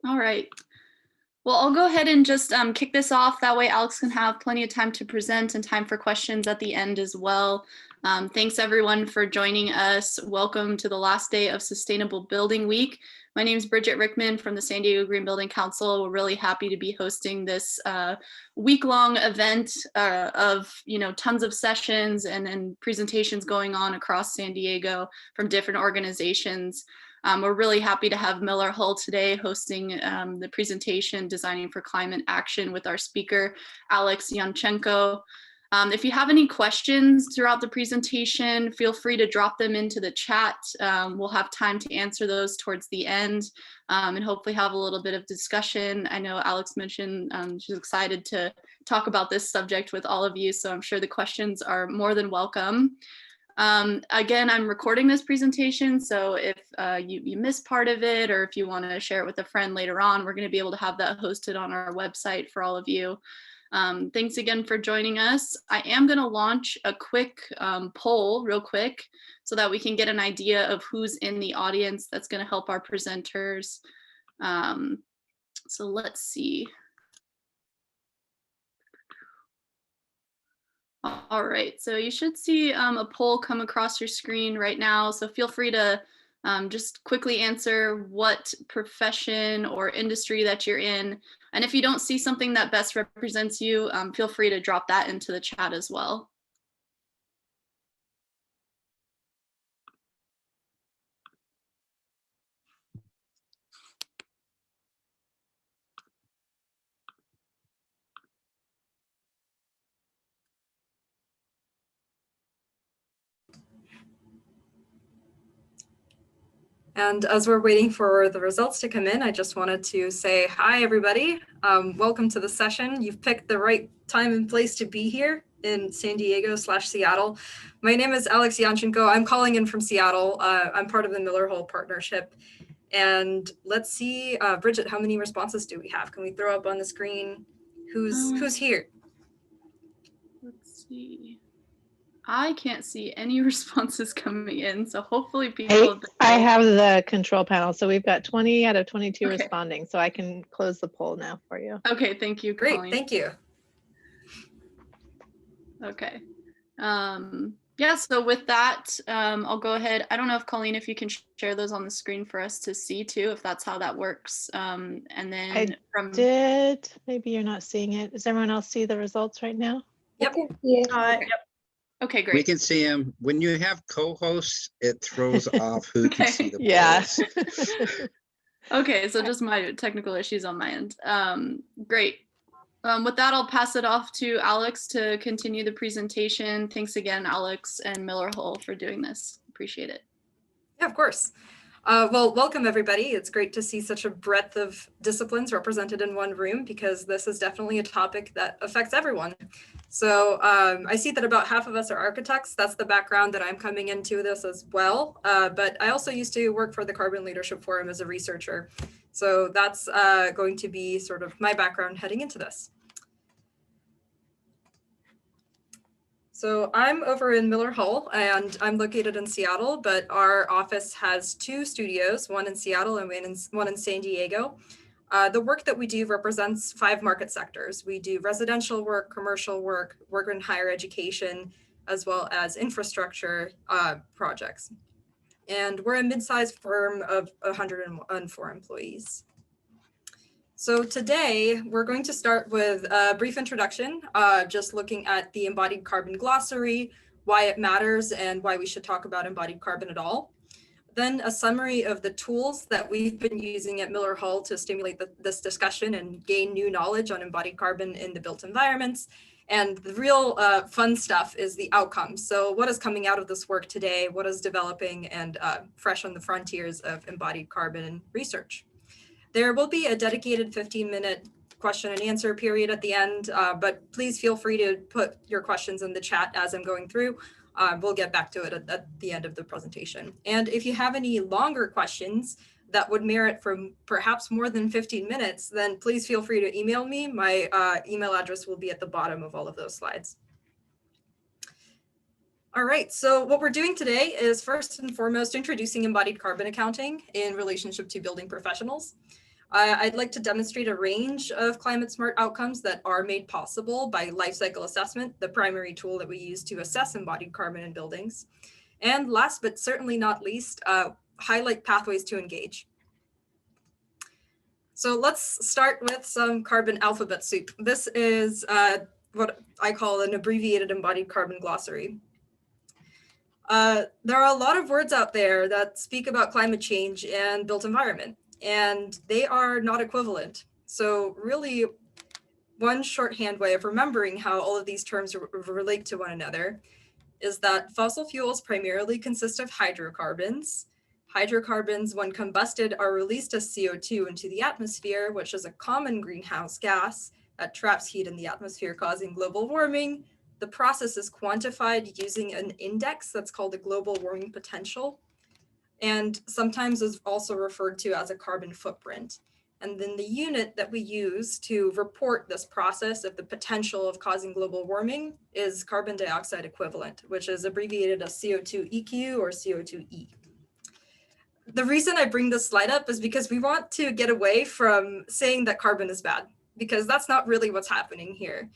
All right. Well, I'll go ahead and just kick this off. That way Alex can have plenty of time to present and time for questions at the end as well. Thanks everyone for joining us. Welcome to the last day of Sustainable Building Week. My name is Bridget Rickman from the San Diego Green Building Council. We're really happy to be hosting this week-long event of tons of sessions and presentations going on across San Diego from different organizations. We're really happy to have Miller Hull today hosting the presentation Designing for Climate Action with our speaker, Alex Yanchenko. If you have any questions throughout the presentation, feel free to drop them into the chat. We'll have time to answer those towards the end and hopefully have a little bit of discussion. I know Alex mentioned she's excited to talk about this subject with all of you, so I'm sure the questions are more than welcome. Again, I'm recording this presentation, so if you miss part of it or if you want to share it with a friend later on, we're going to be able to have that hosted on our website for all of you. Thanks again for joining us. I am going to launch a quick poll real quick so that we can get an idea of who's in the audience. That's going to help our presenters. So let's see. All right, so you should see a poll come across your screen right now. So feel free to just quickly answer what profession or industry that you're in. And if you don't see something that best represents you, feel free to drop that into the chat as well. And as we're waiting for the results to come in, I just wanted to say hi, everybody. Welcome to the session. You've picked the right time and place to be here in San Diego/Seattle. My name is Alex Yanchenko. I'm calling in from Seattle. I'm part of the Miller Hull Partnership. And let's see, Bridget, how many responses do we have? Can we throw up on the screen who's here? Let's see. I can't see any responses coming in, so hopefully people. I have the control panel, so we've got 20 out of 22 responding, so I can close the poll now for you. Okay, thank you. Great, Colleen. thank you. Okay. Yeah, so with that, I'll go ahead. I don't know if Colleen, if you can share those on the screen for us to see too, if that's how that works. And then did. Maybe you're not seeing it. Does everyone else see the results right now? Yep. Yep. Okay, great. We can see them. When you have co-hosts, it throws off who can see the polls. Okay, so just my technical issues on my end. Great. With that, I'll pass it off to Alex to continue the presentation. Thanks again, Alex and Miller Hull, for doing this. Appreciate it. Yeah, of course. Well, welcome everybody. It's great to see such a breadth of disciplines represented in one room, because this is definitely a topic that affects everyone. So I see that about half of us are architects. That's the background that I'm coming into this as well. But I also used to work for the Carbon Leadership Forum as a researcher. So that's going to be sort of my background heading into this. So I'm over in Miller Hull, and I'm located in Seattle, but our office has two studios, one in Seattle and one in San Diego. The work that we do represents 5 market sectors. We do residential work, commercial work, work in higher education, as well as infrastructure projects. And we're a mid-sized firm of 104 employees. So today we're going to start with a brief introduction, just looking at the embodied carbon glossary, why it matters and why we should talk about embodied carbon at all. Then a summary of the tools that we've been using at Miller Hull to stimulate this discussion and gain new knowledge on embodied carbon in the built environments. And the real fun stuff is the outcomes. So what is coming out of this work today? What is developing and fresh on the frontiers of embodied carbon research? There will be a dedicated 15-minute question and answer period at the end, but please feel free to put your questions in the chat as I'm going through. We'll get back to it at the end of the presentation. And if you have any longer questions that would merit from perhaps more than 15 minutes, then please feel free to email me. My email address will be at the bottom of all of those slides. All right, so what we're doing today is first and foremost introducing embodied carbon accounting in relationship to building professionals. I'd like to demonstrate a range of climate smart outcomes that are made possible by life cycle assessment, the primary tool that we use to assess embodied carbon in buildings. And last but certainly not least, highlight pathways to engage. So let's start with some carbon alphabet soup. This is what I call an abbreviated embodied carbon glossary. There are a lot of words out there that speak about climate change and built environment, and they are not equivalent. So really, one shorthand way of remembering how all of these terms relate to one another is that fossil fuels primarily consist of hydrocarbons. Hydrocarbons, when combusted, are released as CO2 into the atmosphere, which is a common greenhouse gas that traps heat in the atmosphere, causing global warming. The process is quantified using an index that's called the global warming potential, and sometimes is also referred to as a carbon footprint. And then the unit that we use to report this process of the potential of causing global warming is carbon dioxide equivalent, which is abbreviated as CO2 or CO2e. The reason I bring this slide up is because we want to get away from saying that carbon is bad, because that's not really what's happening here.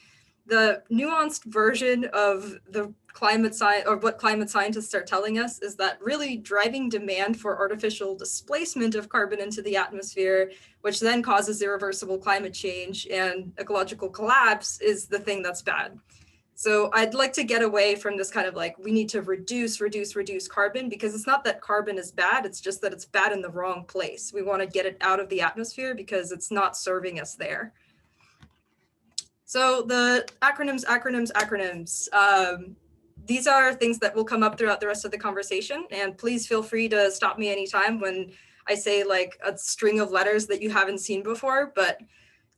The nuanced version of the climate science, or what climate scientists are telling us, is that really driving demand for artificial displacement of carbon into the atmosphere, which then causes irreversible climate change and ecological collapse, is the thing that's bad. So I'd like to get away from this kind of like, we need to reduce carbon, because it's not that carbon is bad, it's just that it's bad in the wrong place. We want to get it out of the atmosphere because it's not serving us there. So the acronyms. These are things that will come up throughout the rest of the conversation, and please feel free to stop me anytime when I say like a string of letters that you haven't seen before. But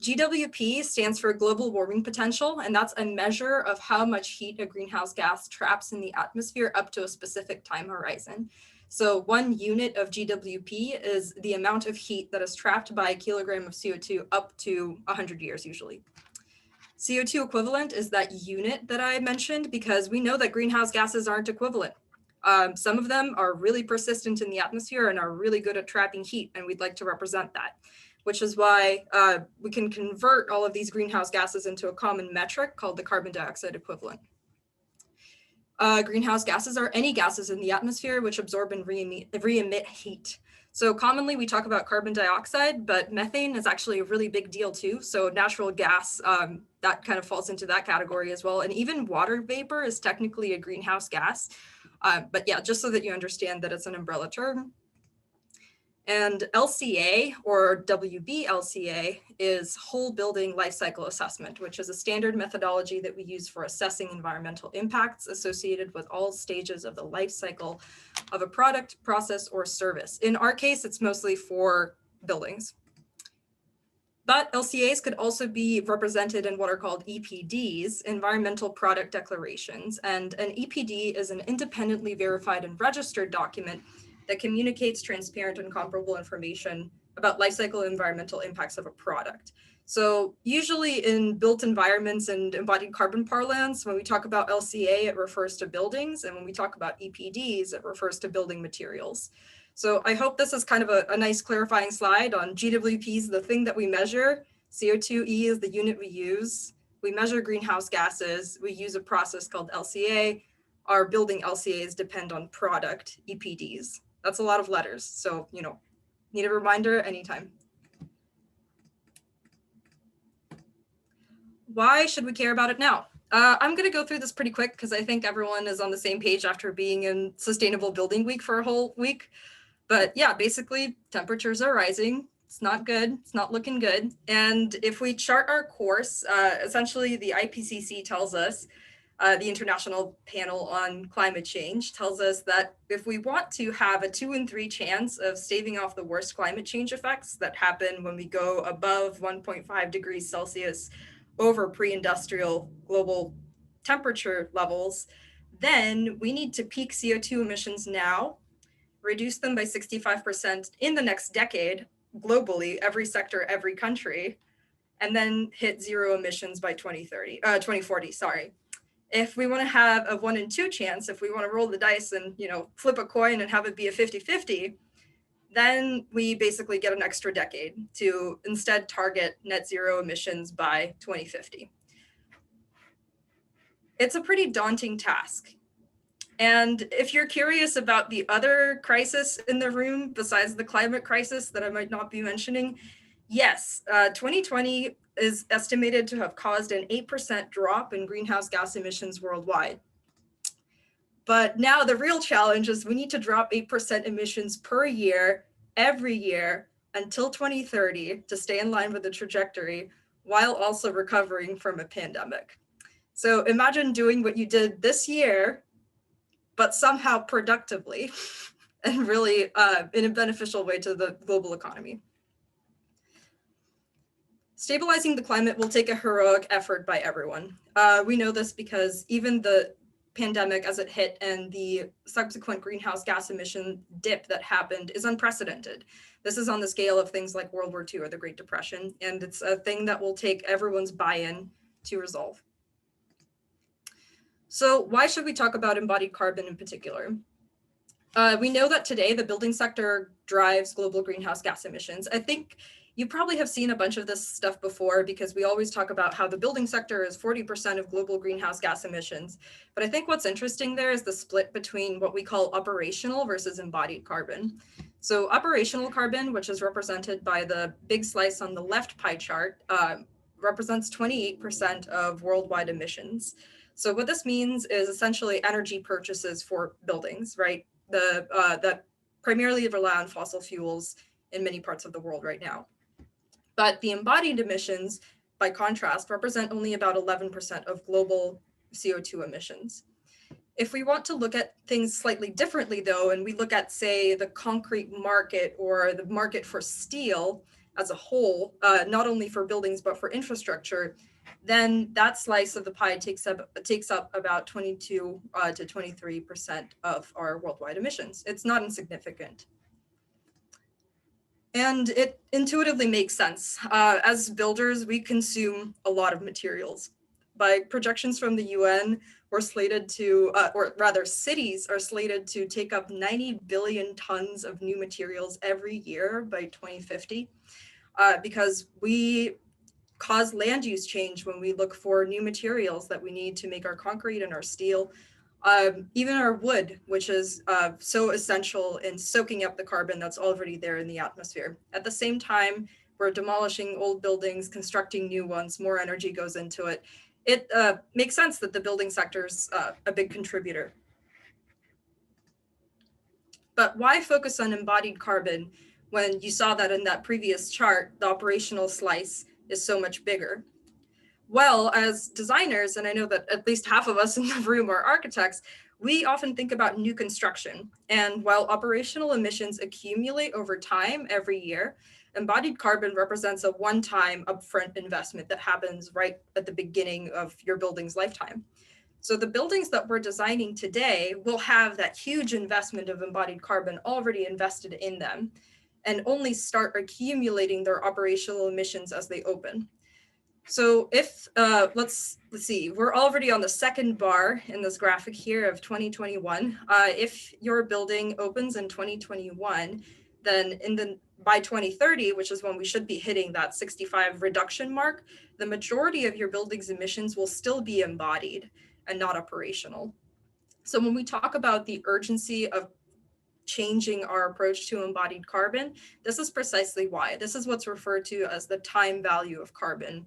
GWP stands for global warming potential, and that's a measure of how much heat a greenhouse gas traps in the atmosphere up to a specific time horizon. So 1 unit of GWP is the amount of heat that is trapped by a kilogram of CO2 up to 100 years usually. CO2 equivalent is that unit that I mentioned, because we know that greenhouse gases aren't equivalent. Some of them are really persistent in the atmosphere and are really good at trapping heat, and we'd like to represent that, which is why we can convert all of these greenhouse gases into a common metric called the carbon dioxide equivalent. Greenhouse gases are any gases in the atmosphere which absorb and re-emit heat. So commonly we talk about carbon dioxide, but methane is actually a really big deal too. So natural gas, that kind of falls into that category as well. And even water vapor is technically a greenhouse gas. But yeah, just so that you understand that it's an umbrella term. And LCA, or WBLCA, is whole building life cycle assessment, which is a standard methodology that we use for assessing environmental impacts associated with all stages of the life cycle of a product, process, or service. In our case, it's mostly for buildings. But LCAs could also be represented in what are called EPDs, environmental product declarations. And an EPD is an independently verified and registered document that communicates transparent and comparable information about life cycle environmental impacts of a product. So usually in built environments and embodied carbon parlance, when we talk about LCA, it refers to buildings. And when we talk about EPDs, it refers to building materials. So I hope this is kind of a nice clarifying slide on GWP is the thing that we measure. CO2e is the unit we use. We measure greenhouse gases. We use a process called LCA. Our building LCAs depend on product EPDs. That's a lot of letters. So, you know, need a reminder anytime. Why should we care about it now? I'm going to go through this pretty quick because I think everyone is on the same page after being in Sustainable Building Week for a whole week. But yeah, basically temperatures are rising. It's not good. It's not looking good. And if we chart our course, essentially the IPCC tells us, the International Panel on Climate Change tells us that if we want to have a 2 in 3 chance of staving off the worst climate change effects that happen when we go above 1.5 degrees Celsius over pre-industrial global temperature levels, then we need to peak CO2 emissions now, reduce them by 65% in the next decade, globally, every sector, every country, and then hit zero emissions by 2040, sorry. If we want to have a 1 in 2 chance, if we want to roll the dice and, you know, flip a coin and have it be a 50-50, then we basically get an extra decade to instead target net zero emissions by 2050. It's a pretty daunting task. And if you're curious about the other crisis in the room besides the climate crisis that I might not be mentioning, yes, 2020 is estimated to have caused an 8% drop in greenhouse gas emissions worldwide. But now the real challenge is we need to drop 8% emissions per year, every year, until 2030 to stay in line with the trajectory, while also recovering from a pandemic. So imagine doing what you did this year, but somehow productively and really in a beneficial way to the global economy. Stabilizing the climate will take a heroic effort by everyone. We know this because even the pandemic as it hit and the subsequent greenhouse gas emission dip that happened is unprecedented. This is on the scale of things like World War II or the Great Depression, and it's a thing that will take everyone's buy-in to resolve. So why should we talk about embodied carbon in particular? We know that today the building sector drives global greenhouse gas emissions. I think you probably have seen a bunch of this stuff before because we always talk about how the building sector is 40% of global greenhouse gas emissions. But I think what's interesting there is the split between what we call operational versus embodied carbon. So operational carbon, which is represented by the big slice on the left pie chart, represents 28% of worldwide emissions. So what this means is essentially energy purchases for buildings, right? That primarily rely on fossil fuels in many parts of the world right now. But the embodied emissions, by contrast, represent only about 11% of global CO2 emissions. If we want to look at things slightly differently though, and we look at, say, the concrete market or the market for steel as a whole, not only for buildings, but for infrastructure, then that slice of the pie takes up about 22 to 23% of our worldwide emissions. It's not insignificant. And it intuitively makes sense. As builders, we consume a lot of materials. By projections from the UN, we're slated to, or rather cities are slated to take up 90 billion tons of new materials every year by 2050, because we cause land use change when we look for new materials that we need to make our concrete and our steel. Even our wood, which is so essential in soaking up the carbon that's already there in the atmosphere. At the same time, we're demolishing old buildings, constructing new ones, more energy goes into it. It makes sense that the building sector is a big contributor. But why focus on embodied carbon when you saw that in that previous chart, the operational slice is so much bigger? Well, as designers, and I know that at least half of us in the room are architects, we often think about new construction. And while operational emissions accumulate over time every year, embodied carbon represents a one-time upfront investment that happens right at the beginning of your building's lifetime. So the buildings that we're designing today will have that huge investment of embodied carbon already invested in them and only start accumulating their operational emissions as they open. So if, let's see, we're already on the second bar in this graphic here of 2021. If your building opens in 2021, then by 2030, which is when we should be hitting that 65 reduction mark, the majority of your building's emissions will still be embodied and not operational. So when we talk about the urgency of changing our approach to embodied carbon, this is precisely why. This is what's referred to as the time value of carbon,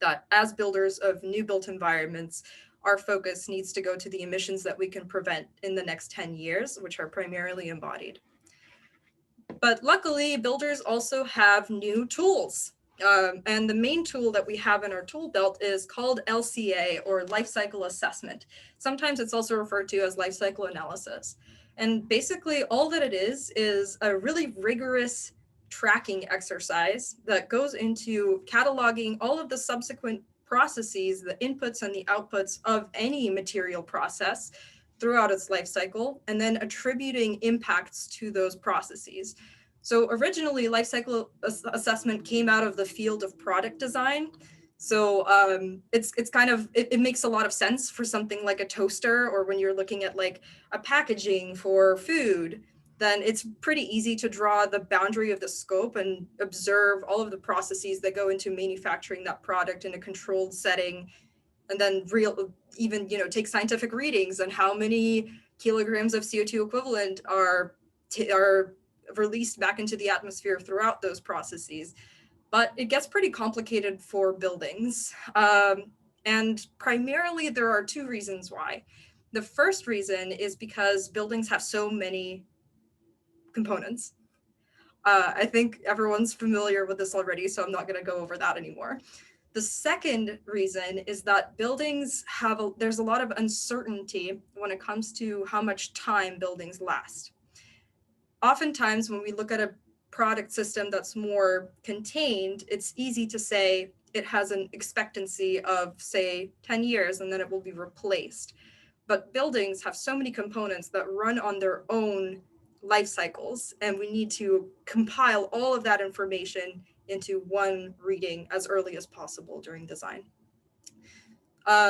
that as builders of new built environments, our focus needs to go to the emissions that we can prevent in the next 10 years, which are primarily embodied. But luckily, builders also have new tools. And the main tool that we have in our tool belt is called LCA, or life cycle assessment. Sometimes it's also referred to as life cycle analysis. And basically all that it is a really rigorous tracking exercise that goes into cataloging all of the subsequent processes, the inputs and the outputs of any material process throughout its life cycle, and then attributing impacts to those processes. So originally, life cycle assessment came out of the field of product design. So it's kind of, it makes a lot of sense for something like a toaster, or when you're looking at like a packaging for food. then it's pretty easy to draw the boundary of the scope and observe all of the processes that go into manufacturing that product in a controlled setting, and then even take scientific readings on how many kilograms of CO2 equivalent are released back into the atmosphere throughout those processes. But it gets pretty complicated for buildings. And primarily there are two reasons why. The first reason is because buildings have so many components. I think everyone's familiar with this already, so I'm not going to go over that anymore. The second reason is that buildings there's a lot of uncertainty when it comes to how much time buildings last. Oftentimes, when we look at a product system that's more contained, it's easy to say it has an expectancy of, say, 10 years, and then it will be replaced. But buildings have so many components that run on their own life cycles, and we need to compile all of that information into one reading as early as possible during design.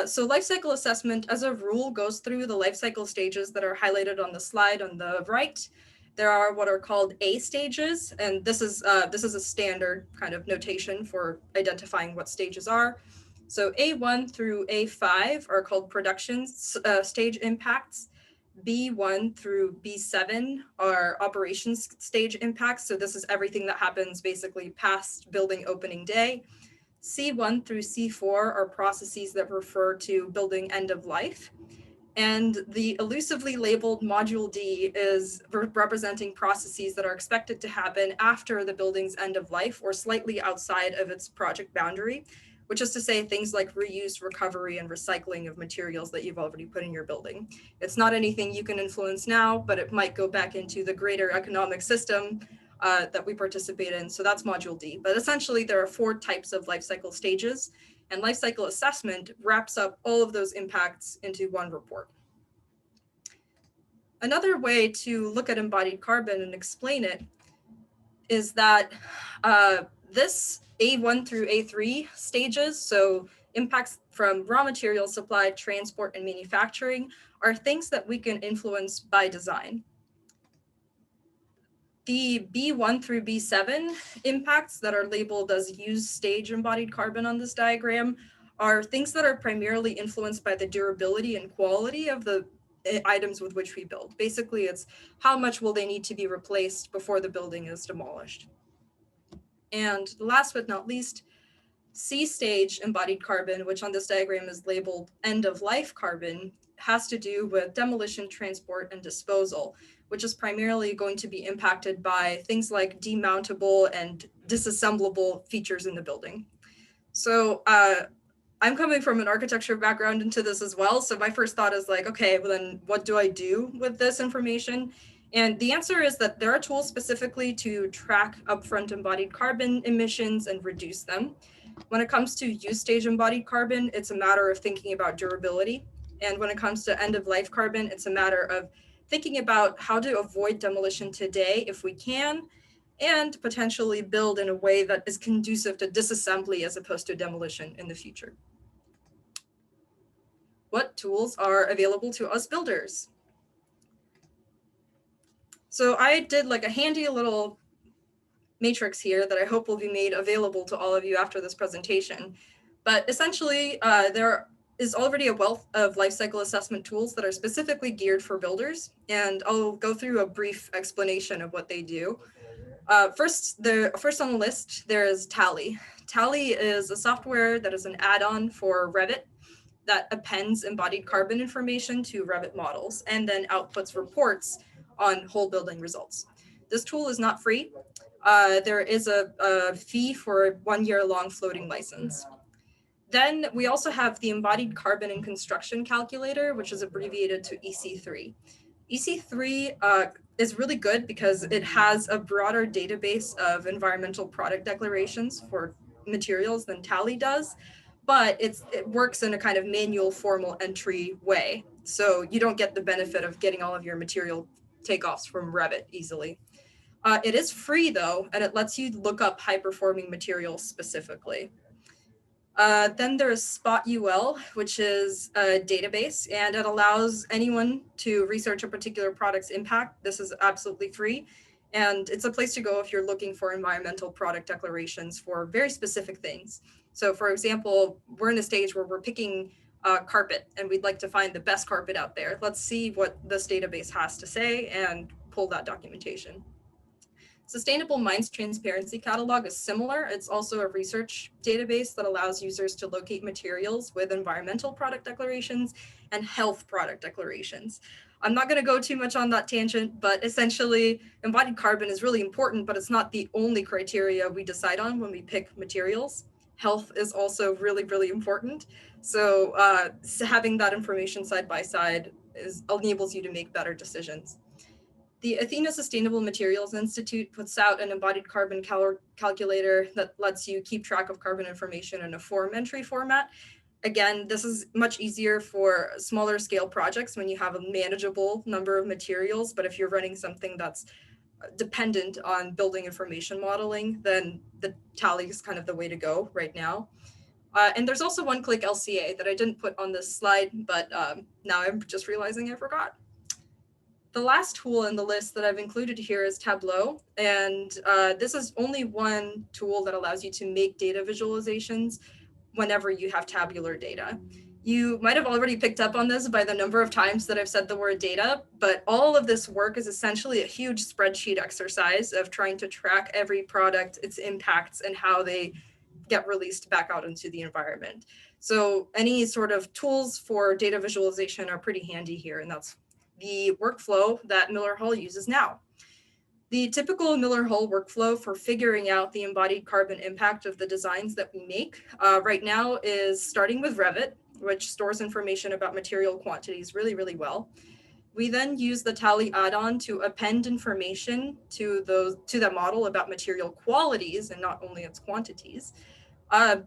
So life cycle assessment, as a rule, goes through the life cycle stages that are highlighted on the slide on the right. There are what are called A stages, and this is a standard kind of notation for identifying what stages are. So A1 through A5 are called production stage impacts. B1 through B7 are operations stage impacts. So this is everything that happens basically past building opening day. C1 through C4 are processes that refer to building end of life. And the elusively labeled module D is representing processes that are expected to happen after the building's end of life or slightly outside of its project boundary, which is to say things like reuse, recovery, and recycling of materials that you've already put in your building. It's not anything you can influence now, but it might go back into the greater economic system that we participate in. So that's module D. But essentially, there are 4 types of life cycle stages, and life cycle assessment wraps up all of those impacts into one report. Another way to look at embodied carbon and explain it is that this A1 through A3 stages, so impacts from raw material supply, transport, and manufacturing, are things that we can influence by design. The B1 through B7 impacts that are labeled as use stage embodied carbon on this diagram are things that are primarily influenced by the durability and quality of the items with which we build. Basically, it's how much will they need to be replaced before the building is demolished. And last but not least, C stage embodied carbon, which on this diagram is labeled end of life carbon, has to do with demolition, transport, and disposal, which is primarily going to be impacted by things like demountable and disassemblable features in the building. So I'm coming from an architecture background into this as well. So my first thought is like, okay, well then what do I do with this information? And the answer is that there are tools specifically to track upfront embodied carbon emissions and reduce them. When it comes to use stage embodied carbon, it's a matter of thinking about durability. And when it comes to end of life carbon, it's a matter of thinking about how to avoid demolition today if we can, and potentially build in a way that is conducive to disassembly as opposed to demolition in the future. What tools are available to us builders? So I did like a handy little matrix here that I hope will be made available to all of you after this presentation. But essentially, there is already a wealth of life cycle assessment tools that are specifically geared for builders, and I'll go through a brief explanation of what they do. First on the list, there is Tally. Tally is a software that is an add-on for Revit that appends embodied carbon information to Revit models and then outputs reports on whole building results. This tool is not free. There is a fee for a 1-year-long floating license. Then we also have the Embodied Carbon in Construction Calculator, which is abbreviated to EC3. EC3 is really good because it has a broader database of environmental product declarations for materials than Tally does, but it works in a kind of manual formal entry way. So you don't get the benefit of getting all of your material takeoffs from Revit easily. It is free though, and it lets you look up high performing materials specifically. Then there's SpotUL, which is a database, and it allows anyone to research a particular product's impact. This is absolutely free, and it's a place to go if you're looking for environmental product declarations for very specific things. So for example, we're in a stage where we're picking carpet, and we'd like to find the best carpet out there. Let's see what this database has to say and pull that documentation. Sustainable Mines Transparency Catalog is similar. It's also a research database that allows users to locate materials with environmental product declarations and health product declarations. I'm not going to go too much on that tangent, but essentially embodied carbon is really important, but it's not the only criteria we decide on when we pick materials. Health is also really, really important. So having that information side by side enables you to make better decisions. The Athena Sustainable Materials Institute puts out an embodied carbon calculator that lets you keep track of carbon information in a form entry format. Again, this is much easier for smaller scale projects when you have a manageable number of materials, but if you're running something that's dependent on building information modeling, then the Tally is kind of the way to go right now. And there's also one-click LCA that I didn't put on this slide, but now I'm just realizing I forgot. The last tool in the list that I've included here is Tableau, and this is only one tool that allows you to make data visualizations whenever you have tabular data. You might have already picked up on this by the number of times that I've said the word data, but all of this work is essentially a huge spreadsheet exercise of trying to track every product, its impacts, and how they get released back out into the environment. So any sort of tools for data visualization are pretty handy here, and that's the workflow that Miller Hull uses now. The typical Miller Hull workflow for figuring out the embodied carbon impact of the designs that we make right now is starting with Revit, which stores information about material quantities really, really well. We then use the Tally add-on to append information to that model about material qualities and not only its quantities.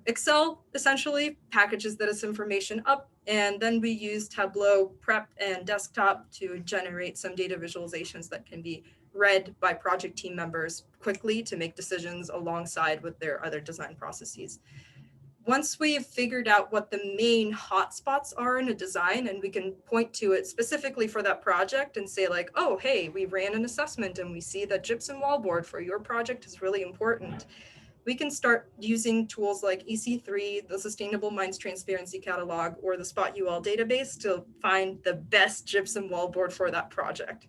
Excel essentially packages this information up, and then we use Tableau Prep and Desktop to generate some data visualizations that can be read by project team members quickly to make decisions alongside with their other design processes. Once we've figured out what the main hotspots are in a design, and we can point to it specifically for that project and say like, oh, hey, we ran an assessment and we see that gypsum wallboard for your project is really important, we can start using tools like EC3, the Sustainable Mines Transparency Catalog, or the SpotUL database to find the best gypsum wallboard for that project.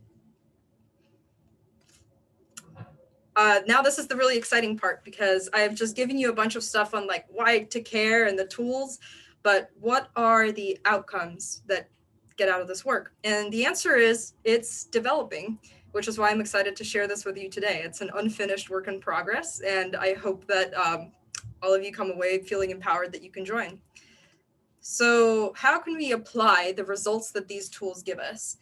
Now this is the really exciting part, because I've just given you a bunch of stuff on like why to care and the tools, but what are the outcomes that get out of this work? And the answer is it's developing, which is why I'm excited to share this with you today. It's an unfinished work in progress, and I hope that all of you come away feeling empowered that you can join. So how can we apply the results that these tools give us?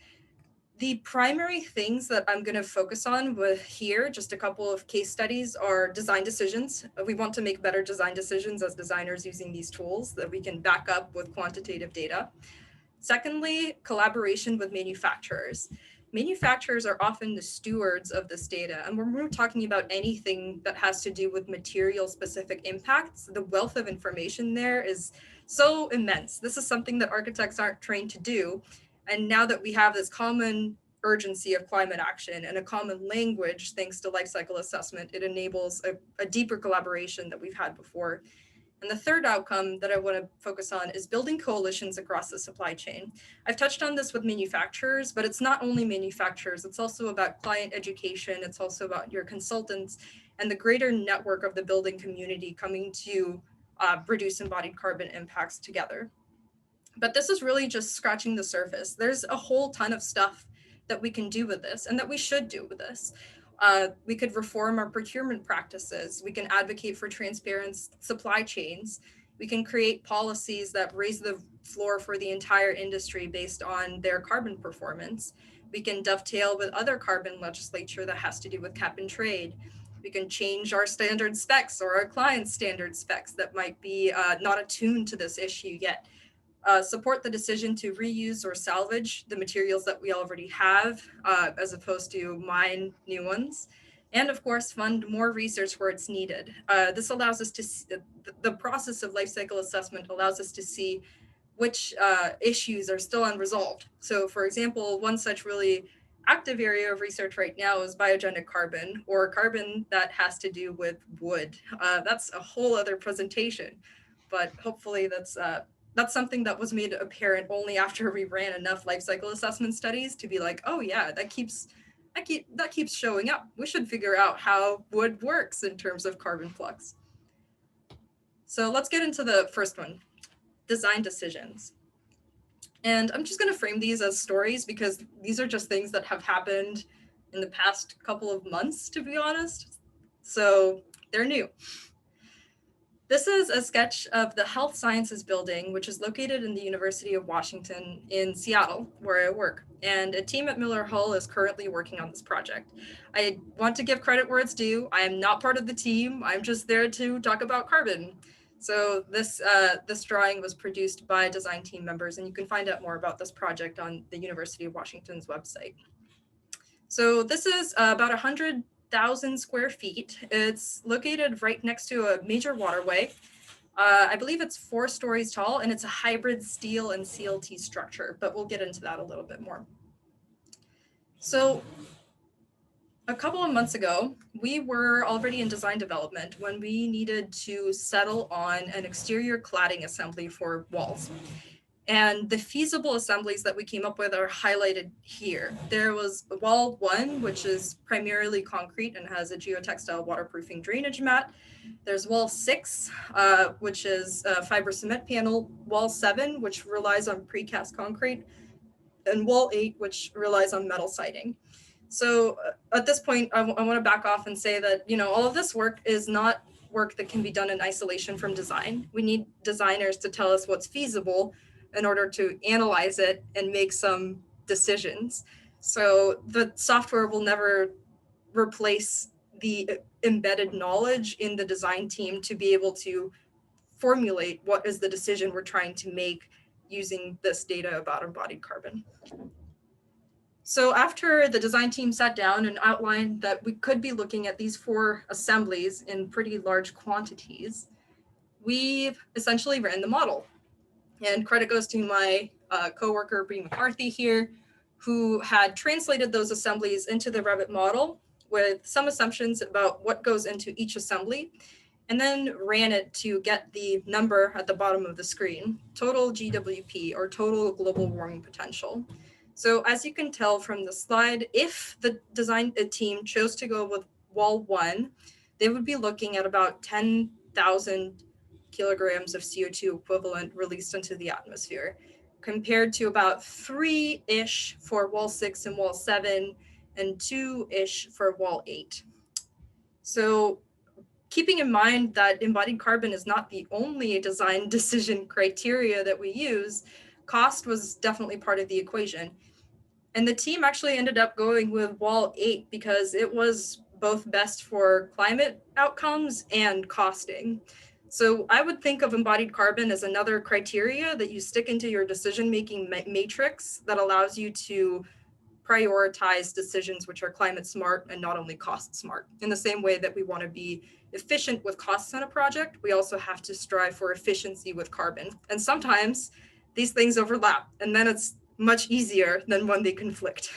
The primary things that I'm going to focus on with here, just a couple of case studies, are design decisions. We want to make better design decisions as designers using these tools that we can back up with quantitative data. Secondly, collaboration with manufacturers. Manufacturers are often the stewards of this data. And when we're talking about anything that has to do with material specific impacts, the wealth of information there is so immense. This is something that architects aren't trained to do. And now that we have this common urgency of climate action and a common language, thanks to life cycle assessment, it enables a deeper collaboration that we've had before. And the third outcome that I want to focus on is building coalitions across the supply chain. I've touched on this with manufacturers, but it's not only manufacturers, it's also about client education, it's also about your consultants and the greater network of the building community coming to reduce embodied carbon impacts together. But this is really just scratching the surface. There's a whole ton of stuff that we can do with this and that we should do with this. We could reform our procurement practices. We can advocate for transparent supply chains. We can create policies that raise the floor for the entire industry based on their carbon performance. We can dovetail with other carbon legislature that has to do with cap and trade. We can change our standard specs or our client's standard specs that might be not attuned to this issue yet. Support the decision to reuse or salvage the materials that we already have, as opposed to mine new ones. and of course, fund more research where it's needed. This allows us to see, the process of life cycle assessment allows us to see which issues are still unresolved. So for example, one such really active area of research right now is biogenic carbon, or carbon that has to do with wood. That's a whole other presentation, but hopefully that's something that was made apparent only after we ran enough life cycle assessment studies to be like, oh yeah, that keeps showing up. We should figure out how wood works in terms of carbon flux. So let's get into the first one, design decisions. And I'm just going to frame these as stories because these are just things that have happened in the past couple of months, to be honest. So they're new. This is a sketch of the Health Sciences Building, which is located in the University of Washington in Seattle, where I work. And a team at Miller Hull is currently working on this project. I want to give credit where it's due. I am not part of the team. I'm just there to talk about carbon. So this drawing was produced by design team members, and you can find out more about this project on the University of Washington's website. So this is about 100,000 square feet. It's located right next to a major waterway. I believe it's 4 stories tall, and it's a hybrid steel and CLT structure, but we'll get into that a little bit more. So a couple of months ago, we were already in design development when we needed to settle on an exterior cladding assembly for walls. And the feasible assemblies that we came up with are highlighted here. There was wall 1, which is primarily concrete and has a geotextile waterproofing drainage mat. There's wall 6, which is a fiber cement panel. Wall 7, which relies on precast concrete. And wall 8, which relies on metal siding. So at this point, I want to back off and say that, all of this work is not work that can be done in isolation from design. We need designers to tell us what's feasible in order to analyze it and make some decisions. So the software will never replace the embedded knowledge in the design team to be able to formulate what is the decision we're trying to make using this data about embodied carbon. So after the design team sat down and outlined that we could be looking at these 4 assemblies in pretty large quantities, we essentially ran the model. And credit goes to my coworker, Bree McCarthy here, who had translated those assemblies into the Revit model with some assumptions about what goes into each assembly, and then ran it to get the number at the bottom of the screen, total GWP, or total global warming potential. So as you can tell from the slide, if the design team chose to go with wall 1, they would be looking at about 10,000 kilograms of CO2 equivalent released into the atmosphere, compared to about 3-ish for wall 6 and wall 7, and 2-ish for wall 8. So keeping in mind that embodied carbon is not the only design decision criteria that we use, cost was definitely part of the equation. And the team actually ended up going with wall 8 because it was both best for climate outcomes and costing. So I would think of embodied carbon as another criteria that you stick into your decision-making matrix that allows you to prioritize decisions which are climate smart and not only cost smart. In the same way that we want to be efficient with costs on a project, we also have to strive for efficiency with carbon. And sometimes these things overlap, and then it's much easier than when they conflict.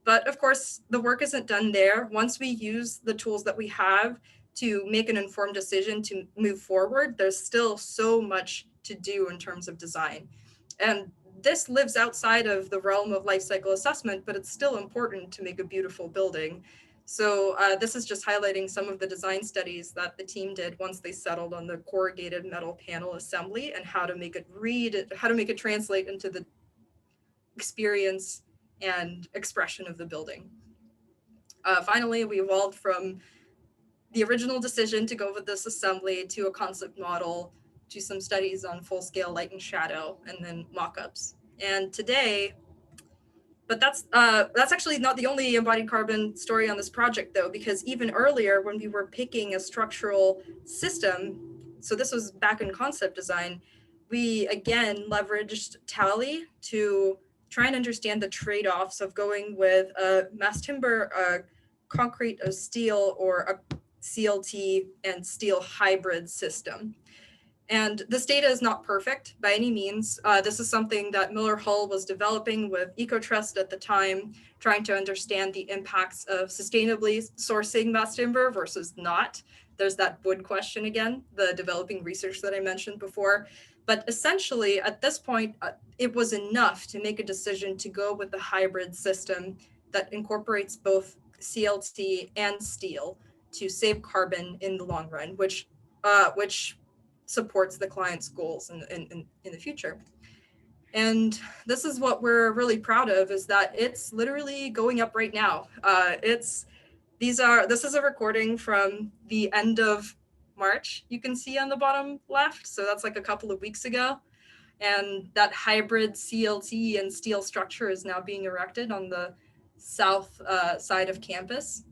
But of course, the work isn't done there. Once we use the tools that we have to make an informed decision to move forward, there's still so much to do in terms of design. And this lives outside of the realm of life cycle assessment, but it's still important to make a beautiful building. So this is just highlighting some of the design studies that the team did once they settled on the corrugated metal panel assembly and how to make it translate into the experience and expression of the building. Finally, we evolved from the original decision to go with this assembly to a concept model, to some studies on full-scale light and shadow, and then mock-ups. And today, but that's actually not the only embodied carbon story on this project, though, because even earlier when we were picking a structural system, so this was back in concept design, we again leveraged Tally to try and understand the trade-offs of going with a mass timber concrete of steel or a CLT and steel hybrid system. And this data is not perfect by any means. This is something that Miller Hull was developing with EcoTrust at the time, trying to understand the impacts of sustainably sourcing mass timber versus not. There's that wood question again, the developing research that I mentioned before. But essentially, at this point, it was enough to make a decision to go with the hybrid system that incorporates both CLT and steel to save carbon in the long run, which supports the client's goals in the future. And this is what we're really proud of, is that it's literally going up right now. This is a recording from the end of March, you can see on the bottom left. So that's like a couple of weeks ago. And that hybrid CLT and steel structure is now being erected on the south side of campus.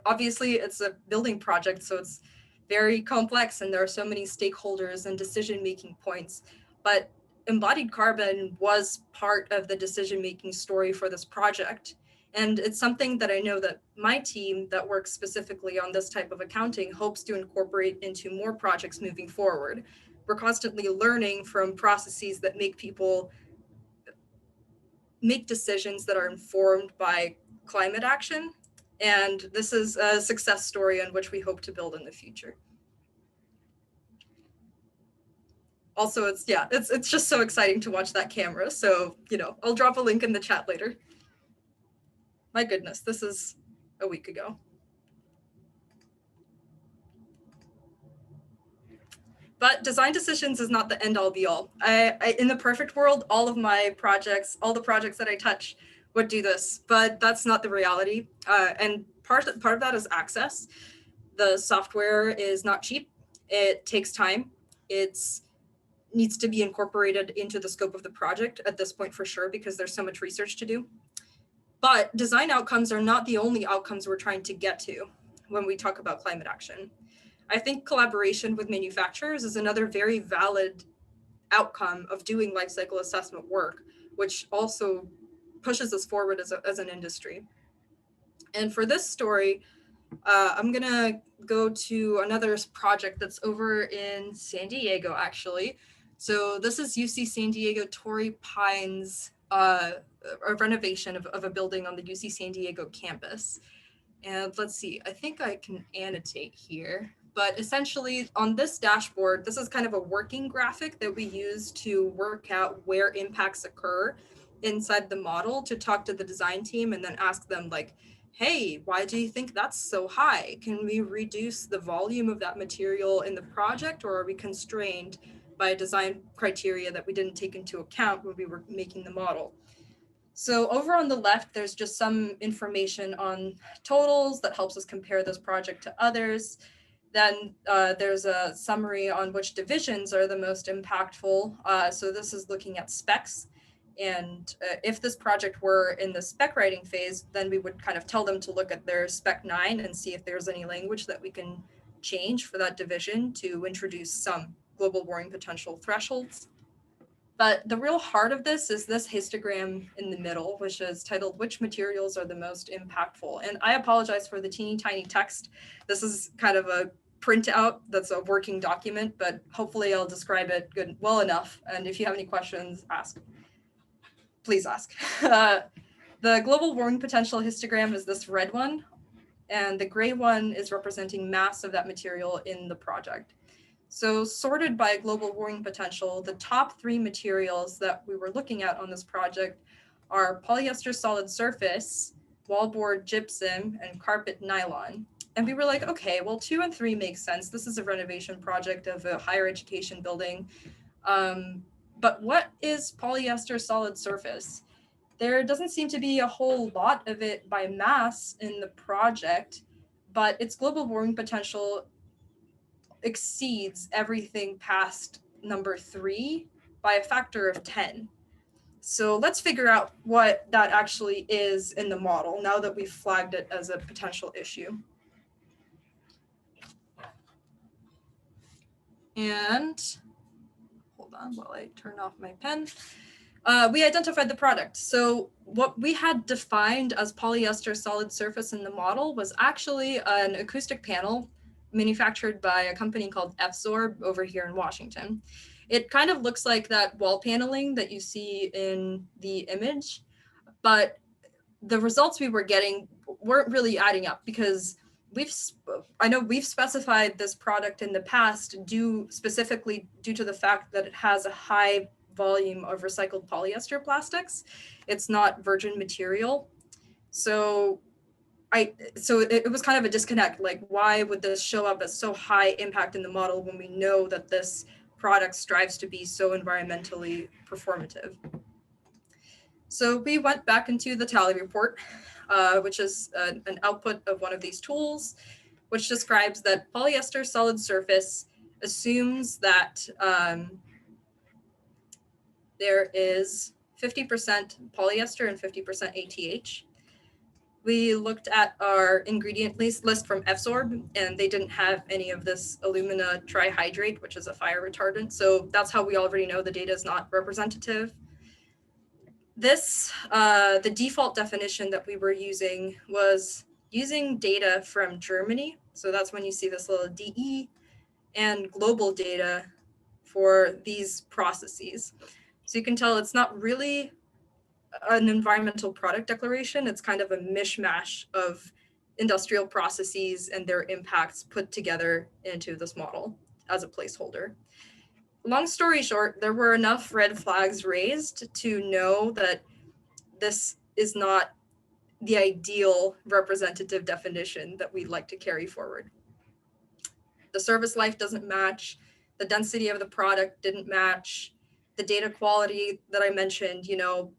Obviously, it's a building project, so it's very complex and there are so many stakeholders and decision-making points, but embodied carbon was part of the decision-making story for this project. And it's something that I know that my team that works specifically on this type of accounting hopes to incorporate into more projects moving forward. We're constantly learning from processes that make people make decisions that are informed by climate action. And this is a success story on which we hope to build in the future. Also, it's just so exciting to watch that camera. So, I'll drop a link in the chat later. My goodness, this is a week ago. But design decisions is not the end all be all. In the perfect world, all the projects that I touch would do this, but that's not the reality. And part of that is access. The software is not cheap. It takes time. It needs to be incorporated into the scope of the project at this point for sure, because there's so much research to do. But design outcomes are not the only outcomes we're trying to get to when we talk about climate action. I think collaboration with manufacturers is another very valid outcome of doing life cycle assessment work, which also pushes us forward as an industry. And for this story, I'm gonna go to another project that's over in San Diego, actually. So this is UC San Diego Torrey Pines, a renovation of a building on the UC San Diego campus. And let's see, I think I can annotate here. But essentially on this dashboard, this is kind of a working graphic that we use to work out where impacts occur inside the model, to talk to the design team and then ask them like, hey, why do you think that's so high? Can we reduce the volume of that material in the project, or are we constrained by design criteria that we didn't take into account when we were making the model? So over on the left, there's just some information on totals that helps us compare this project to others. Then there's a summary on which divisions are the most impactful. So this is looking at specs. And if this project were in the spec writing phase, then we would kind of tell them to look at their spec 9 and see if there's any language that we can change for that division to introduce some global warming potential thresholds. But the real heart of this is this histogram in the middle, which is titled, "Which materials are the most impactful?" And I apologize for the teeny tiny text. This is kind of a printout that's a working document, but hopefully I'll describe it well enough. And if you have any questions, please ask. The global warming potential histogram is this red one, and the gray one is representing mass of that material in the project. So sorted by global warming potential, the top 3 materials that we were looking at on this project are polyester solid surface, wallboard gypsum, and carpet nylon. And we were like, okay, well, 2 and 3 make sense. This is a renovation project of a higher education building. But what is polyester solid surface? There doesn't seem to be a whole lot of it by mass in the project, but its global warming potential exceeds everything past number 3 by a factor of 10. So let's figure out what that actually is in the model now that we've flagged it as a potential issue. And hold on while I turn off my pen. We identified the product. So what we had defined as polyester solid surface in the model was actually an acoustic panel manufactured by a company called FZorb over here in Washington. It kind of looks like that wall paneling that you see in the image, but the results we were getting weren't really adding up because I know we've specified this product in the past specifically due to the fact that it has a high volume of recycled polyester plastics. It's not virgin material. So it was kind of a disconnect. Like, why would this show up as so high impact in the model when we know that this product strives to be so environmentally performative? So we went back into the Tally report, which is an output of one of these tools, which describes that polyester solid surface assumes that there is 50% polyester and 50% ATH. We looked at our ingredient list from FZorb, and they didn't have any of this alumina trihydrate, which is a fire retardant. So that's how we already know the data is not representative. This, the default definition that we were using was using data from Germany. So that's when you see this little DE, and global data for these processes. So you can tell it's not really an environmental product declaration. It's kind of a mishmash of industrial processes and their impacts put together into this model as a placeholder. Long story short, there were enough red flags raised to know that this is not the ideal representative definition that we'd like to carry forward. The service life doesn't match, the density of the product didn't match, the data quality that I mentioned, you know,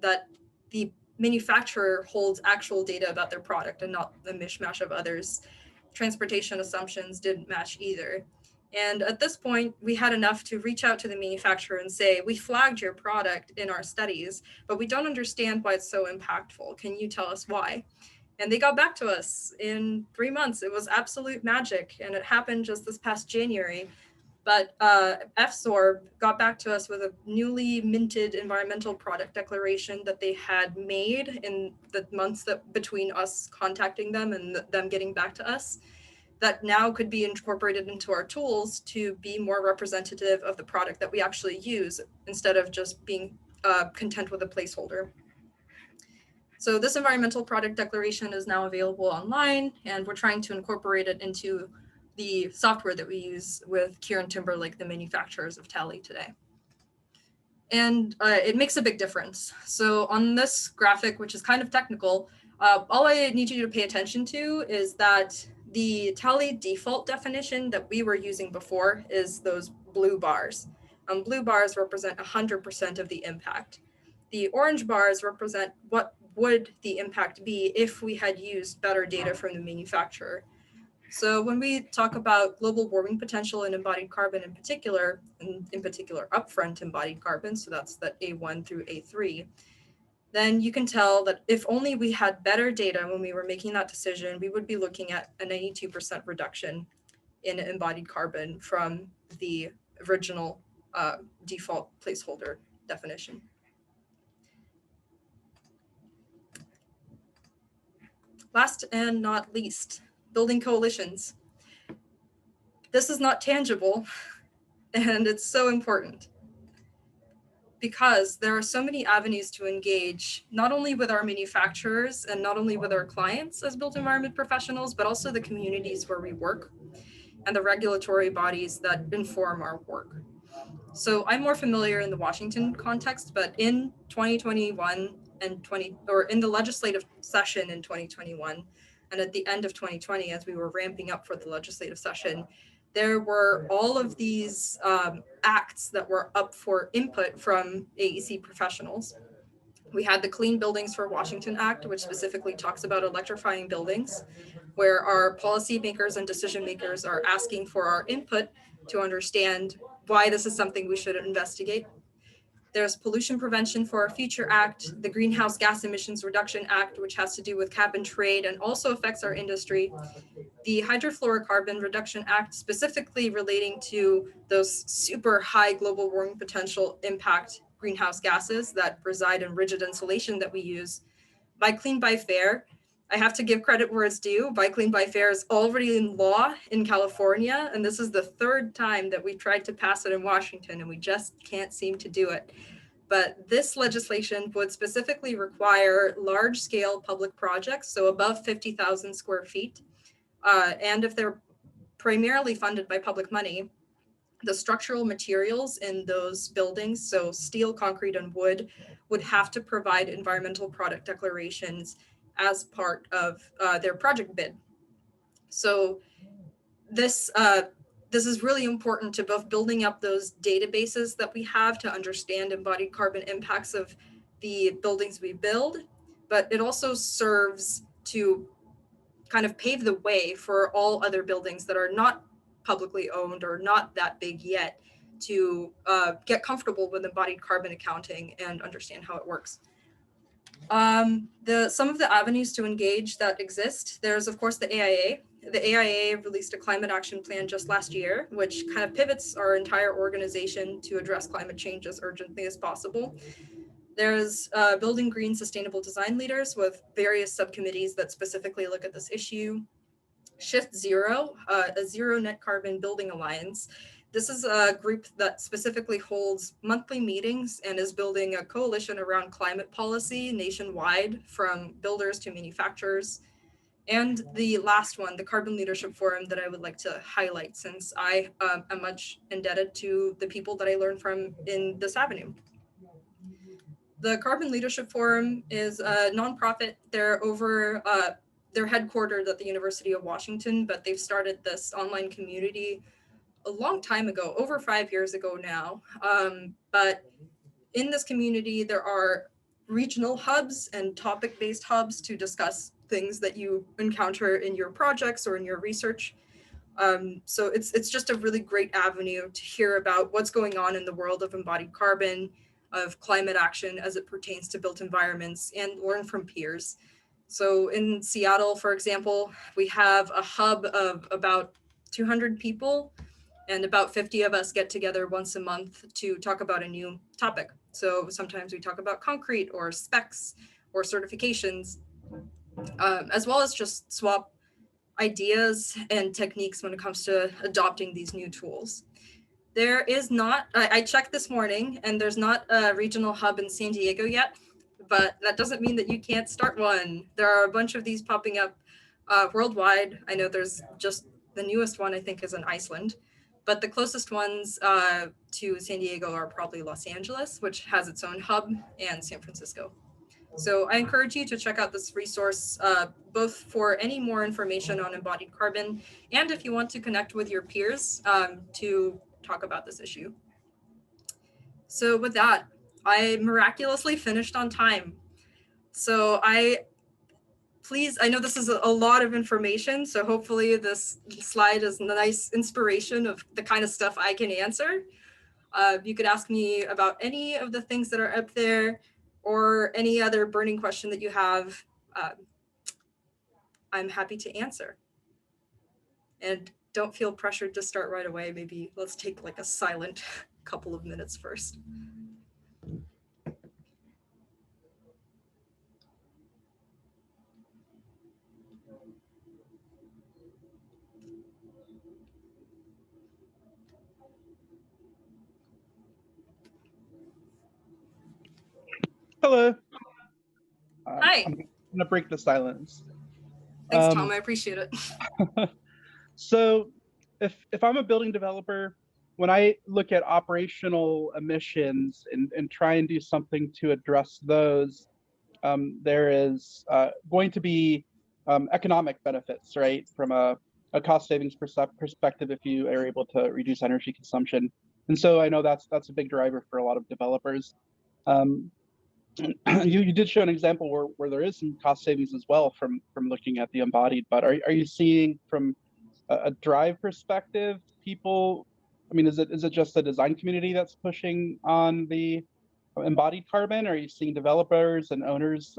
that the manufacturer holds actual data about their product and not the mishmash of others. Transportation assumptions didn't match either. And at this point, we had enough to reach out to the manufacturer and say, we flagged your product in our studies, but we don't understand why it's so impactful. Can you tell us why? And they got back to us in 3 months. It was absolute magic. And it happened just this past January. But FZorb got back to us with a newly minted environmental product declaration that they had made in the months that between us contacting them and them getting back to us, that now could be incorporated into our tools to be more representative of the product that we actually use instead of just being content with a placeholder. So this environmental product declaration is now available online, and we're trying to incorporate it into the software that we use with Kieran Timberlake, the manufacturers of Tally today. And it makes a big difference. So on this graphic, which is kind of technical, all I need you to pay attention to is that the Tally default definition that we were using before is those blue bars. Blue bars represent 100% of the impact. The orange bars represent what would the impact be if we had used better data from the manufacturer. So when we talk about global warming potential and embodied carbon in particular, and in particular upfront embodied carbon, so that's that A1 through A3, then you can tell that if only we had better data when we were making that decision, we would be looking at a 92% reduction in embodied carbon from the original default placeholder definition. Last and not least, building coalitions. This is not tangible, and it's so important because there are so many avenues to engage, not only with our manufacturers and not only with our clients as built environment professionals, but also the communities where we work and the regulatory bodies that inform our work. So I'm more familiar in the Washington context, but in 2021 and in the legislative session in 2021, and at the end of 2020, as we were ramping up for the legislative session, there were all of these acts that were up for input from AEC professionals. We had the Clean Buildings for Washington Act, which specifically talks about electrifying buildings, where our policymakers and decision makers are asking for our input to understand why this is something we should investigate. There's Pollution Prevention for Our Future Act, the Greenhouse Gas Emissions Reduction Act, which has to do with cap and trade and also affects our industry. The Hydrofluorocarbon Reduction Act, specifically relating to those super high global warming potential impact greenhouse gases that reside in rigid insulation that we use. Buy Clean, Buy Fair, I have to give credit where it's due. Buy Clean, Buy Fair is already in law in California, and this is the third time that we tried to pass it in Washington, and we just can't seem to do it. But this legislation would specifically require large-scale public projects, so above 50,000 square feet, and if they're primarily funded by public money, the structural materials in those buildings, so steel, concrete, and wood, would have to provide environmental product declarations as part of their project bid. So this is really important to both building up those databases that we have to understand embodied carbon impacts of the buildings we build, but it also serves to kind of pave the way for all other buildings that are not publicly owned or not that big yet to get comfortable with embodied carbon accounting and understand how it works. Some of the avenues to engage that exist, there's of course the AIA. The AIA released a climate action plan just last year, which kind of pivots our entire organization to address climate change as urgently as possible. There's Building Green Sustainable Design Leaders with various subcommittees that specifically look at this issue. Shift Zero, a zero net carbon building alliance. This is a group that specifically holds monthly meetings and is building a coalition around climate policy nationwide, from builders to manufacturers. And the last one, the Carbon Leadership Forum, that I would like to highlight, since I am much indebted to the people that I learned from in this avenue. The Carbon Leadership Forum is a nonprofit. They're headquartered at the University of Washington, but they've started this online community a long time ago, over 5 years ago now. But in this community, there are regional hubs and topic-based hubs to discuss things that you encounter in your projects or in your research. So it's just a really great avenue to hear about what's going on in the world of embodied carbon, of climate action as it pertains to built environments, and learn from peers. So in Seattle, for example, we have a hub of about 200 people, and about 50 of us get together once a month to talk about a new topic. So sometimes we talk about concrete or specs or certifications, as well as just swap ideas and techniques when it comes to adopting these new tools. There is not, I checked this morning, and there's not a regional hub in San Diego yet, but that doesn't mean that you can't start one. There are a bunch of these popping up worldwide. I know there's just the newest one, I think, is in Iceland, but the closest ones to San Diego are probably Los Angeles, which has its own hub, and San Francisco. So I encourage you to check out this resource, both for any more information on embodied carbon, and if you want to connect with your peers to talk about this issue. So with that, I miraculously finished on time. So I know this is a lot of information, so hopefully this slide is a nice inspiration of the kind of stuff I can answer. You could ask me about any of the things that are up there, or any other burning question that you have. I'm happy to answer. And don't feel pressured to start right away. Maybe let's take like a silent couple of minutes first. Hello. Hi. I'm gonna break the silence. Thanks, Tom. I appreciate it. So if I'm a building developer, when I look at operational emissions and try and do something to address those, there is going to be economic benefits, right? From a cost savings perspective, if you are able to reduce energy consumption. And so I know that's a big driver for a lot of developers. You did show an example where there is some cost savings as well from looking at the embodied, but are you seeing from a drive perspective, people, I mean, is it just the design community that's pushing on the embodied carbon? Are you seeing developers and owners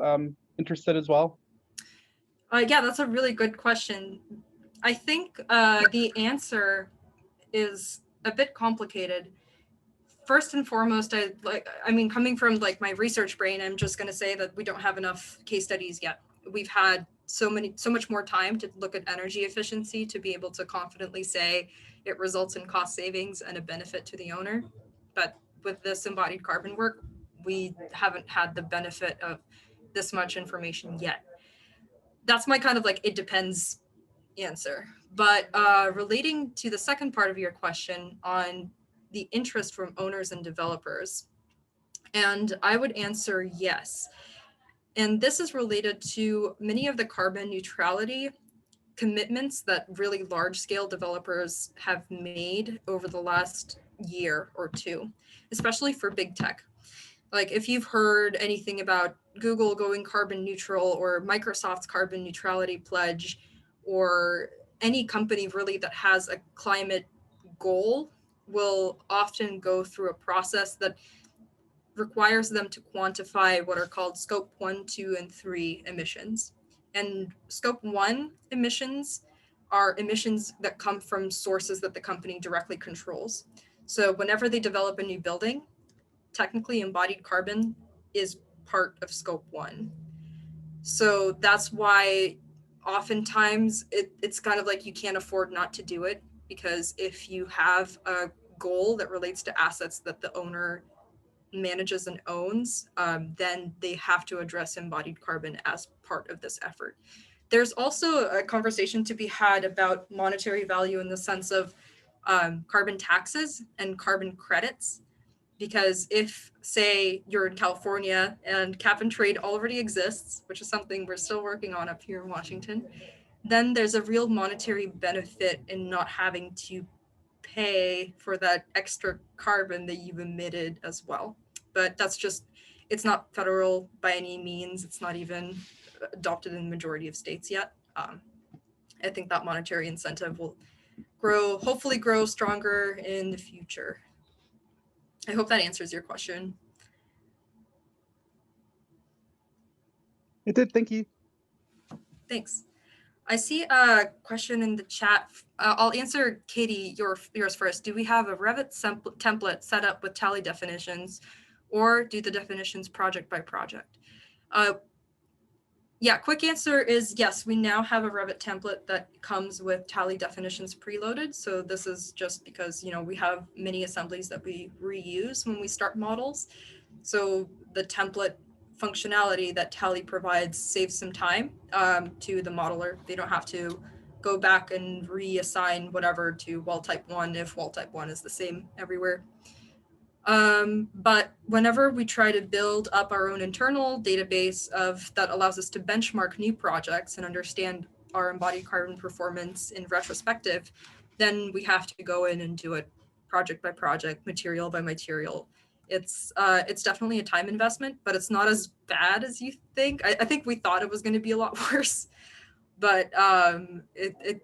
interested as well? Yeah, that's a really good question. I think the answer is a bit complicated. first and foremost, coming from like my research brain, I'm just going to say that we don't have enough case studies yet. We've had so much more time to look at energy efficiency to be able to confidently say it results in cost savings and a benefit to the owner. But with this embodied carbon work, we haven't had the benefit of this much information yet. That's my kind of like, it depends answer. But relating to the second part of your question on the interest from owners and developers, and I would answer yes. And this is related to many of the carbon neutrality commitments that really large scale developers have made over the last year or two, especially for big tech. Like if you've heard anything about Google going carbon neutral or Microsoft's carbon neutrality pledge, or any company really that has a climate goal will often go through a process that requires them to quantify what are called scope 1, 2, and 3 emissions. And scope 1 emissions are emissions that come from sources that the company directly controls. So whenever they develop a new building, technically embodied carbon is part of scope 1. So that's why oftentimes it's kind of like you can't afford not to do it, because if you have a goal that relates to assets that the owner manages and owns, then they have to address embodied carbon as part of this effort. There's also a conversation to be had about monetary value in the sense of carbon taxes and carbon credits. Because if, say, you're in California and cap and trade already exists, which is something we're still working on up here in Washington, then there's a real monetary benefit in not having to pay for that extra carbon that you've emitted as well. But that's just, it's not federal by any means. It's not even adopted in the majority of states yet. I think that monetary incentive will hopefully grow stronger in the future. I hope that answers your question. It did, thank you. Thanks. I see a question in the chat. I'll answer Katie, yours first. Do we have a Revit template set up with Tally definitions, or do the definitions project by project? Yeah, quick answer is yes, we now have a Revit template that comes with Tally definitions preloaded. So this is just because, we have many assemblies that we reuse when we start models. So the template functionality that Tally provides saves some time to the modeler. They don't have to go back and reassign whatever to wall type 1 if wall type 1 is the same everywhere. But whenever we try to build up our own internal database that allows us to benchmark new projects and understand our embodied carbon performance in retrospective, then we have to go in and do it project by project, material by material. It's definitely a time investment, but it's not as bad as you think. I think we thought it was going to be a lot worse, but it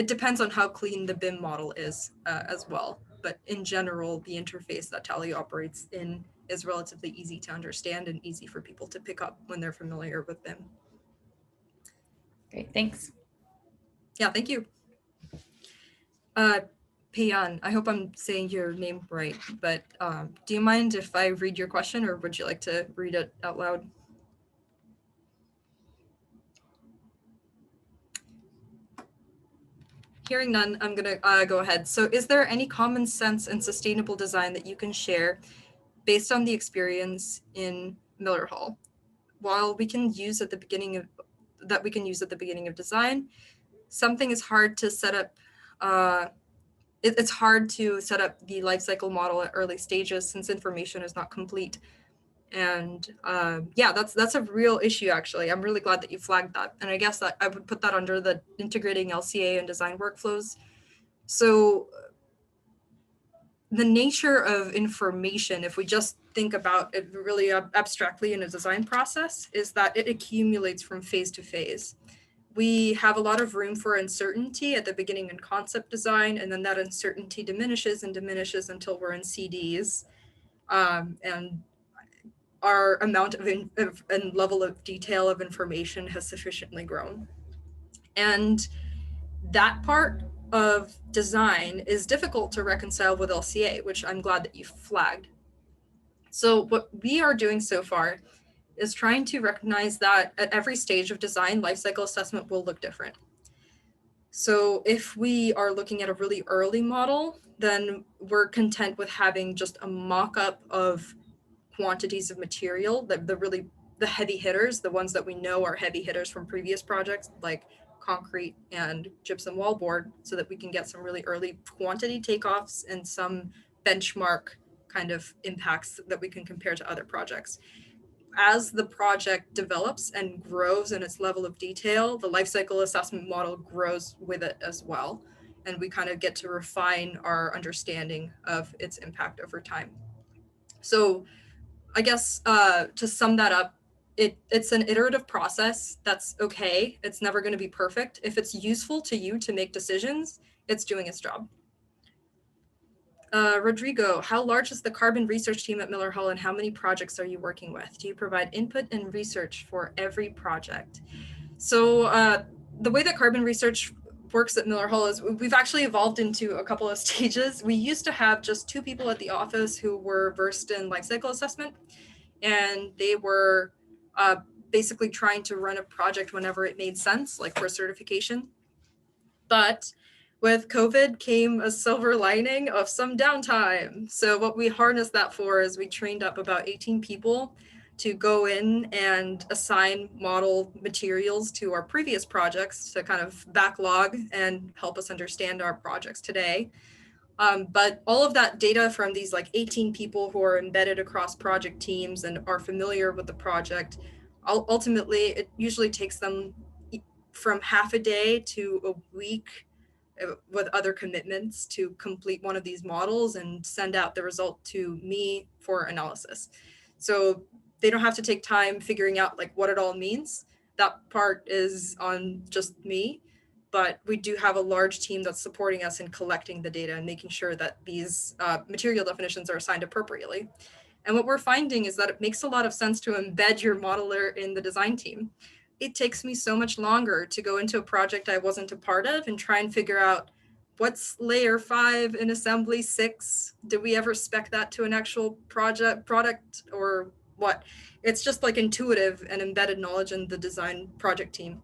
depends on how clean the BIM model is as well. But in general, the interface that Tally operates in is relatively easy to understand and easy for people to pick up when they're familiar with BIM. Great, thanks. Yeah, thank you. Payan, I hope I'm saying your name right, but do you mind if I read your question, or would you like to read it out loud? Hearing none, I'm gonna go ahead. So is there any common sense and sustainable design that you can share based on the experience in Miller Hall? While we can use at the beginning of design, something is hard to set up. It's hard to set up the life cycle model at early stages since information is not complete. And yeah, that's a real issue, actually. I'm really glad that you flagged that. And I guess that I would put that under the integrating LCA and design workflows. So the nature of information, if we just think about it really abstractly in a design process, is that it accumulates from phase to phase. We have a lot of room for uncertainty at the beginning in concept design, and then that uncertainty diminishes and diminishes until we're in CDs. And our amount of and level of detail of information has sufficiently grown. And that part of design is difficult to reconcile with LCA, which I'm glad that you flagged. So what we are doing so far is trying to recognize that at every stage of design, lifecycle assessment will look different. So if we are looking at a really early model, then we're content with having just a mock-up of quantities of material, the heavy hitters, the ones that we know are heavy hitters from previous projects, like concrete and gypsum wallboard, so that we can get some really early quantity takeoffs and some benchmark kind of impacts that we can compare to other projects. As the project develops and grows in its level of detail, the life cycle assessment model grows with it as well. And we kind of get to refine our understanding of its impact over time. So I guess to sum that up, it's an iterative process. That's okay. It's never going to be perfect. If it's useful to you to make decisions, it's doing its job. Rodrigo, how large is the carbon research team at Miller Hall and how many projects are you working with? Do you provide input and research for every project? So the way that carbon research works at Miller Hall is we've actually evolved into a couple of stages. We used to have just 2 people at the office who were versed in life cycle assessment, and they were basically trying to run a project whenever it made sense, like for certification. But with COVID came a silver lining of some downtime. So what we harnessed that for is we trained up about 18 people to go in and assign model materials to our previous projects to kind of backlog and help us understand our projects today. But all of that data from these like 18 people who are embedded across project teams and are familiar with the project, ultimately it usually takes them from half a day to a week with other commitments to complete one of these models and send out the result to me for analysis. So they don't have to take time figuring out like what it all means. That part is on just me, but we do have a large team that's supporting us in collecting the data and making sure that these material definitions are assigned appropriately. And what we're finding is that it makes a lot of sense to embed your modeler in the design team. It takes me so much longer to go into a project I wasn't a part of and try and figure out what's layer 5 in assembly 6. Did we ever spec that to an actual product or what? It's just like intuitive and embedded knowledge in the design project team.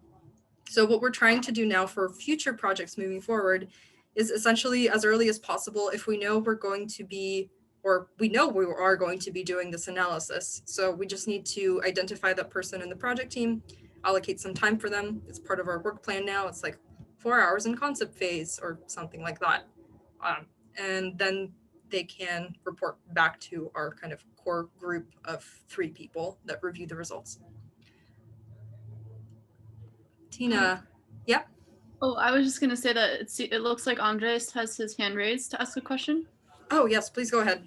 So what we're trying to do now for future projects moving forward is essentially as early as possible, if we know we're going to be, or we know we are going to be doing this analysis. So we just need to identify that person in the project team, allocate some time for them. It's part of our work plan now. It's like 4 hours in concept phase or something like that. And then they can report back to our kind of core group of 3 people that review the results. Tina, yeah? Oh, I was just going to say that it looks like Andres has his hand raised to ask a question. Oh, yes, please go ahead.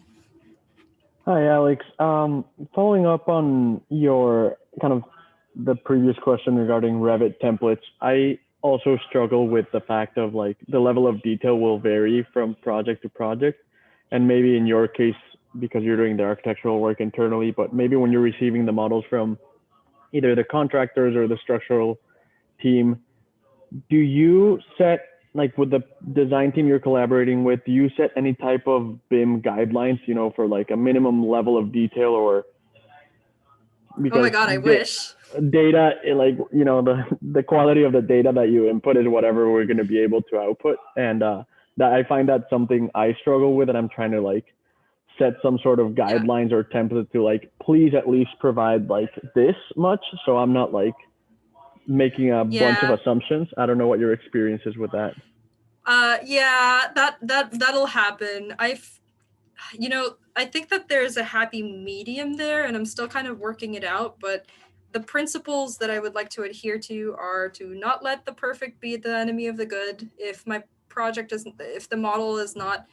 Hi, Alex. Following up on your kind of the previous question regarding Revit templates, I also struggle with the fact of like the level of detail will vary from project to project. And maybe in your case, because you're doing the architectural work internally, but maybe when you're receiving the models from either the contractors or the structural team, do you set, like with the design team you're collaborating with, do you set any type of BIM guidelines, you know, for like a minimum level of detail? Or because oh my God, I wish. Data, like, you know, the quality of the data that you input is whatever we're going to be able to output. And that I find that's something I struggle with, and I'm trying to like set some sort of guidelines or template to like, please at least provide like this much. So I'm not like making a bunch of assumptions. I don't know what your experience is with that. Yeah, that'll happen. You know, I think that there's a happy medium there, and I'm still kind of working it out, but the principles that I would like to adhere to are to not let the perfect be the enemy of the good. If my project if the model is not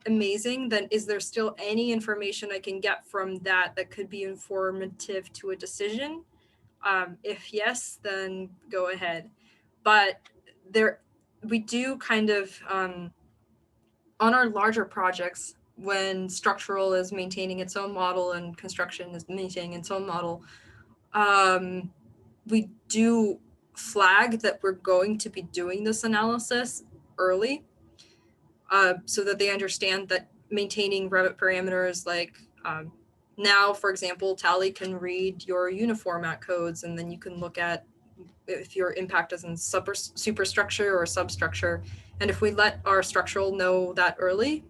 amazing, then is there still any information I can get from that could be informative to a decision? If yes, then go ahead. But we do kind of, on our larger projects, when structural is maintaining its own model and construction is maintaining its own model, we do flag that we're going to be doing this analysis early, so that they understand that maintaining Revit parameters like now, for example, Tally can read your uniformat codes, and then you can look at if your impact is in superstructure or substructure. And if we let our structural know that early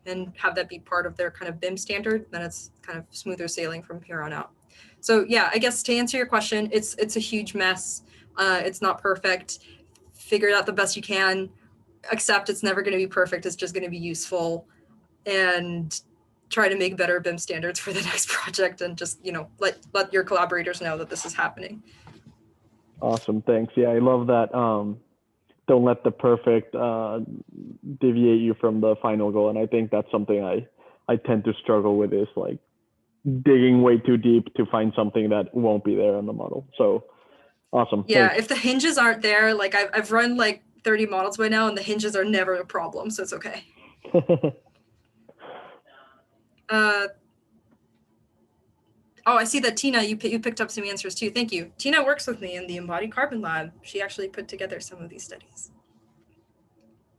and have that be part of their kind of BIM standard, then it's kind of smoother sailing from here on out. So yeah, I guess to answer your question, it's a huge mess. It's not perfect. Figure it out the best you can. Accept it's never going to be perfect. It's just going to be useful, and try to make better BIM standards for the next project, and just, you know, let your collaborators know that this is happening. Awesome, thanks. Yeah, I love that. Don't let the perfect deviate you from the final goal. And I think that's something I tend to struggle with, is like digging way too deep to find something that won't be there in the model. So awesome. Yeah, thanks. if the hinges aren't there, like I've run like 30 models by now, and the hinges are never a problem, so it's okay. Oh, I see that Tina, you picked up some answers too. Thank you. Tina works with me in the Embodied Carbon Lab. She actually put together some of these studies.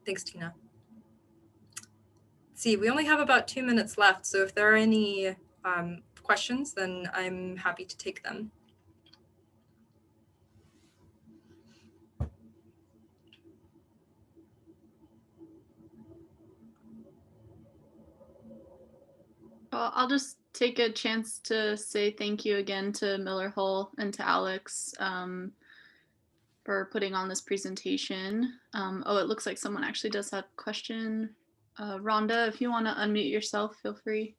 Thanks, Tina. Let's see, we only have about 2 minutes left, so if there are any questions, then I'm happy to take them. Well, I'll just take a chance to say thank you again to Miller Hull and to Alex for putting on this presentation. Oh, it looks like someone actually does have a question. Rhonda, if you want to unmute yourself, feel free.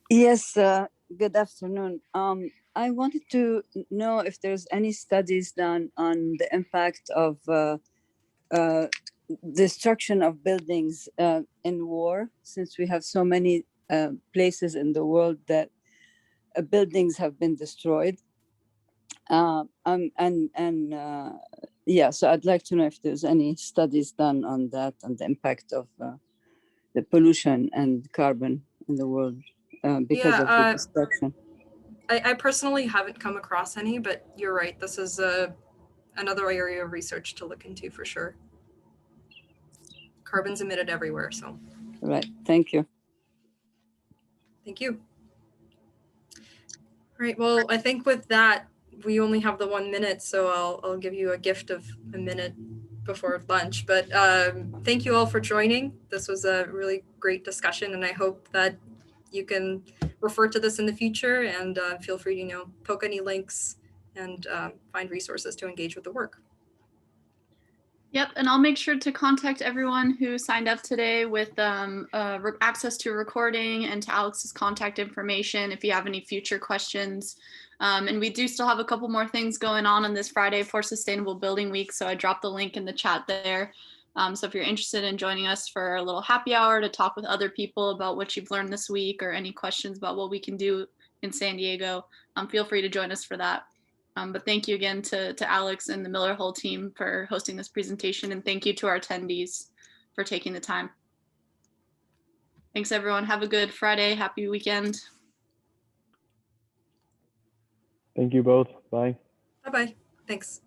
Yes, good afternoon. I wanted to know if there's any studies done on the impact of destruction of buildings in war, since we have so many places in the world that buildings have been destroyed. Yeah, so I'd like to know if there's any studies done on that, on the impact of the pollution and carbon in the world because of the destruction. I personally haven't come across any, but you're right. This is another area of research to look into for sure. Carbon's emitted everywhere, so. Right, thank you. Thank you. All right, well, I think with that, we only have the 1 minute, so I'll give you a gift of a minute before lunch. But thank you all for joining. This was a really great discussion, and I hope that you can refer to this in the future, and feel free to, you know, poke any links and find resources to engage with the work. Yep, and I'll make sure to contact everyone who signed up today with access to a recording and to Alex's contact information if you have any future questions. And we do still have a couple more things going on this Friday for Sustainable Building Week, so I dropped the link in the chat there. So if you're interested in joining us for a little happy hour to talk with other people about what you've learned this week, or any questions about what we can do in San Diego, feel free to join us for that. But thank you again to Alex and the Miller Hull team for hosting this presentation, and thank you to our attendees for taking the time. Thanks everyone. Have a good Friday. Happy weekend. Thank you both. Bye. Bye-bye. Thanks.